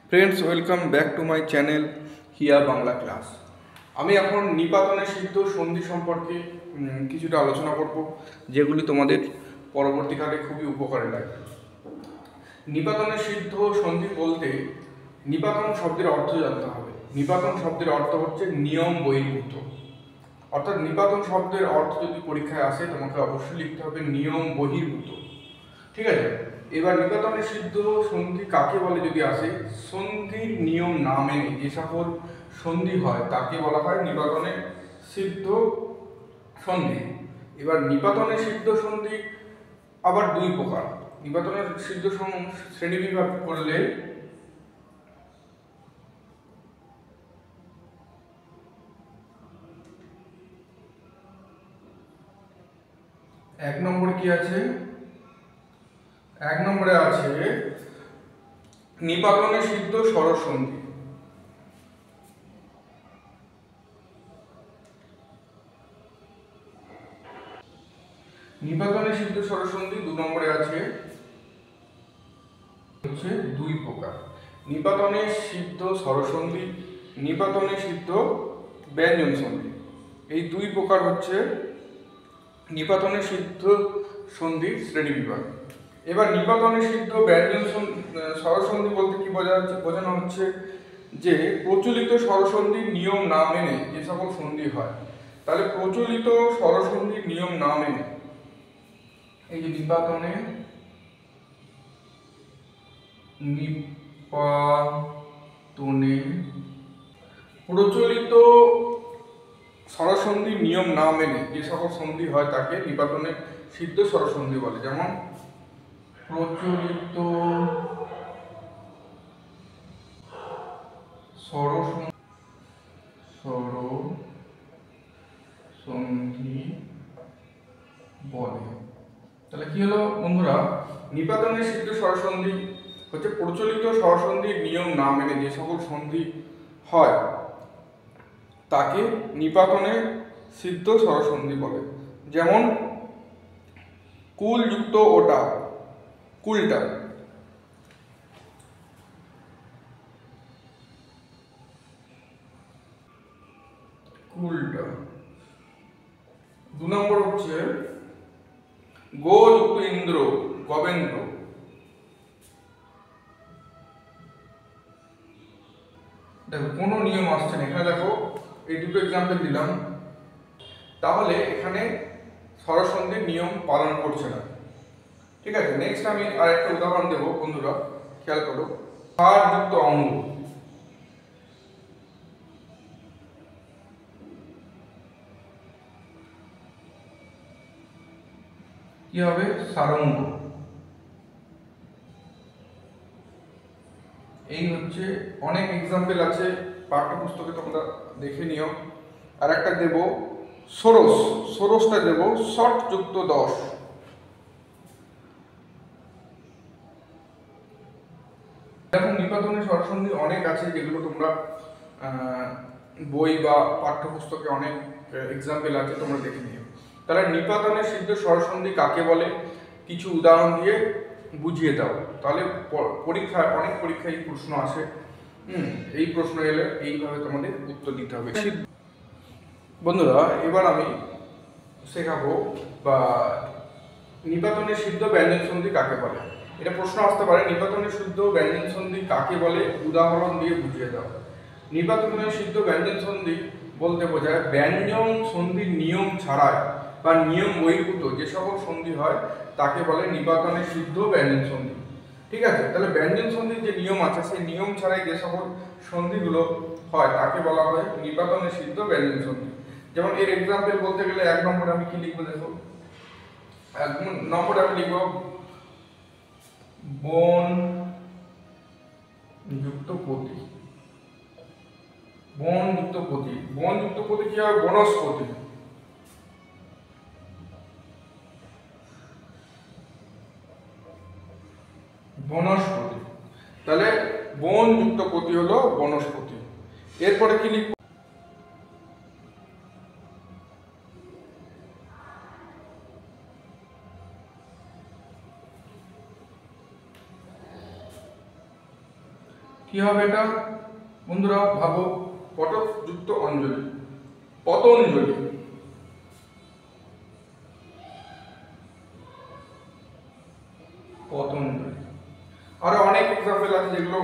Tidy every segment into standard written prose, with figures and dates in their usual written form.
Friends, welcome back to my channel Hiya Bangla class. আমি এখন নিপাতনে সিদ্ধ সন্ধি সম্পর্কে কিছুটা আলোচনা করব, যেগুলি তোমাদের পরবর্তীকালে খুবই উপকারে লাগবে। নিপাতনে সিদ্ধ সন্ধি বলতে নিপাতন শব্দের অর্থ জানতে হবে। নিপাতন শব্দের অর্থ হচ্ছে নিয়ম বহির্ভূত, অর্থাৎ নিপাতন শব্দের অর্থ যদি পরীক্ষায় আসে তোমাকে অবশ্যই লিখতে হবে নিয়ম বহির্ভূত। ঠিক আছে, এবার নিপাতনে সিদ্ধ সন্ধি কাকে বলে যদি আসে, সন্ধির নিয়ম না মেনে যে সকল সন্ধি হয় তাকে বলা হয় নিপাতনে সিদ্ধ সন্ধি। এবার নিপাতনে সিদ্ধ সন্ধি আবার দুই প্রকার। নিপাতনে সিদ্ধ শ্রেণী বিভাগ করলে এক নম্বরে কি আছে, এক নম্বরে আছে নিপাতনে সিদ্ধ স্বরসন্ধি। নিপাতনে সিদ্ধ স্বরসন্ধি দু নম্বরে আছে হচ্ছে দুই প্রকার, নিপাতনে সিদ্ধ স্বরসন্ধি, নিপাতনে সিদ্ধ ব্যঞ্জন সন্ধি। এই দুই প্রকার হচ্ছে নিপাতনে সিদ্ধ সন্ধির শ্রেণী বিভাগ। এবার নিপাতনে সিদ্ধ ব্যঞ্জন স্বরসন্ধি বলতে কি বোঝানো হচ্ছে যে প্রচলিত স্বরসন্ধির নিয়ম না মেনে যে সকল সন্ধি হয়। তাহলে প্রচলিত স্বরসন্ধির নিয়ম না মেনে এই যে নিপাতনে প্রচলিত স্বরসন্ধির নিয়ম না মেনে যে সকল সন্ধি হয় তাকে নিপাতনে সিদ্ধ স্বরসন্ধি বলে। যেমন প্রচলিত স্বরসন্ধি বলে। তাহলে কি হলো বন্ধুরা, নিপাতনে সিদ্ধ স্বরসন্ধি হচ্ছে প্রচলিত স্বরসন্ধির নিয়ম না মেনে যে সকল সন্ধি হয় তাকে নিপাতনে সিদ্ধ স্বরসন্ধি বলে। যেমন কুল যুক্ত ওটা, কুলটা, কুলটা। দু নম্বর হচ্ছে গো যুক্ত ইন্দ্র, গবেন্দ্র। দেখো কোনো নিয়ম আসছে না এখানে, দেখো এই দুটো এক্সাম্পল দিলাম, তাহলে এখানে স্বরসন্ধির নিয়ম পালন করছে না। ঠিক আছে, নেক্সট আমি আরেকটা উদাহরণ দেব বন্ধুরা, খেয়াল করো। সার যুক্ত অঙ্গ, কি হবে? সারঙ্গ। এই হচ্ছে অনেক এক্সাম্পল আছে পাঠ্যপুস্তকে, তোমরা দেখে নিও। আর একটা দেব ষোড়শ, ষোড়শটা দেব ষট যুক্ত দশ। এখন নিপাতনে স্বরসন্ধি অনেক আছে যেগুলো তোমরা বই বা পাঠ্যপুস্তকে অনেক এক্সাম্পল আছে, তোমরা দেখে নিও। তাহলে নিপাতনে সিদ্ধ স্বরসন্ধি কাকে বলে কিছু উদাহরণ দিয়ে বুঝিয়ে দাও, তাহলে পরীক্ষায় অনেক পরীক্ষায় এই প্রশ্ন আসে। এই প্রশ্ন এলে এইভাবে তোমাদের উত্তর দিতে হবে। বন্ধুরা, এবার আমি শেখাবো বা নিপাতনে সিদ্ধ ব্যঞ্জন সন্ধি কাকে বলে। এটা প্রশ্ন আসতে পারে, নিপাতনে সিদ্ধ ব্যঞ্জন সন্ধি কাকে বলে উদাহরণ দিয়ে বুঝিয়ে দাও। নিপাতনে সিদ্ধ ব্যঞ্জন সন্ধি বলতে বোঝায় ব্যঞ্জন সন্ধির নিয়ম ছাড়াই বা নিয়ম বহির্ভূত যে সকল সন্ধি হয় তাকে বলে নিপাতনে সিদ্ধ ব্যঞ্জন সন্ধি। ঠিক আছে, তাহলে ব্যঞ্জন সন্ধির যে নিয়ম আছে সেই নিয়ম ছাড়াই যে সকল সন্ধিগুলো হয় তাকে বলা হয় নিপাতনে সিদ্ধ ব্যঞ্জন সন্ধি। যেমন এর এক্সাম্পল বলতে গেলে এক নম্বরে আমি কি লিখবো, দেখো এক নম্বরে আমি লিখবো বন যুক্ত পতি। বন যুক্ত পতি, বন যুক্ত পতি কি হবে? বনস্পতি। বনস্পতি, তাহলে বন যুক্ত পতি হলো বনস্পতি। এরপরে কি লিখবো? কি হবে এটা বন্ধুরা? ভাবো, পটযুক্ত অঞ্জলি, পতঞ্জলি। পতঞ্জলি। আরো অনেক এক্সাম্পল আছে যেগুলো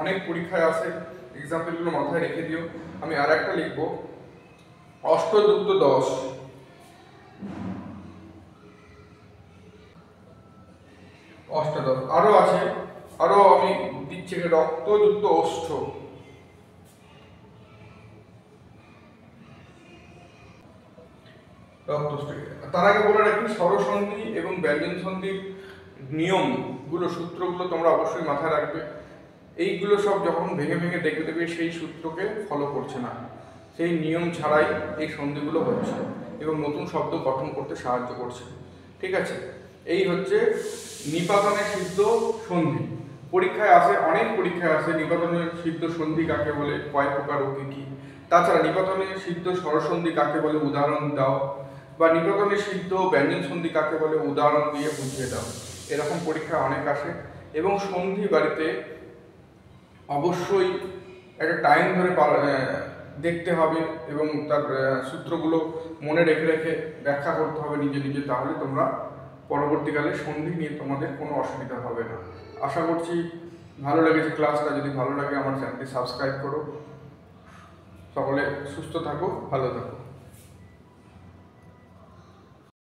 অনেক পরীক্ষায় আসে, এক্সাম্পলগুলো মাথায় রেখে দিও। আমি আর একটা লিখবো, অষ্টযুক্ত দশ, অষ্টাদশ। আরো আছে, আরো আমি দিচ্ছি, রক্তযুক্ত ওষ্ঠ, রক্তোষ্ঠ। তার আগে বলে রাখি, স্বরসন্ধি এবং ব্যঞ্জন সন্ধির নিয়মগুলো, সূত্রগুলো তোমরা অবশ্যই মাথায় রাখবে। এইগুলো সব যখন ভেঙে ভেঙে দেখবে দেখবে সেই সূত্রকে ফলো করছে না, সেই নিয়ম ছাড়াই এই সন্ধিগুলো হচ্ছে এবং নতুন শব্দ গঠন করতে সাহায্য করছে। ঠিক আছে, এই হচ্ছে নিপাতনে সিদ্ধ সন্ধি। পরীক্ষায় আসে, অনেক পরীক্ষায় আসে, নিপাতনে সিদ্ধ সন্ধি কাকে বলে, কয় প্রকার ও কি কি। তাছাড়া নিপাতনে সিদ্ধ স্বরসন্ধি কাকে বলে উদাহরণ দাও, বা নিপাতনে সিদ্ধ ব্যঞ্জন সন্ধি কাকে বলে উদাহরণ দিয়ে বুঝিয়ে দাও। এরকম পরীক্ষা অনেক আসে এবং সন্ধি বাড়িতে অবশ্যই একটা টাইম ধরে দেখতে হবে এবং তার সূত্রগুলো মনে রেখে রেখে ব্যাখ্যা করতে হবে নিজে নিজে। তাহলে তোমরা পরবর্তীকালে সন্ধি নিয়ে তোমাদের কোনো অসুবিধা হবে না। আশা করছি ভালো লেগেছে ক্লাসটা। যদি ভালো লাগে আমার চ্যানেলটি সাবস্ক্রাইব করো। সকলে সুস্থ থাকো, ভালো থাকো।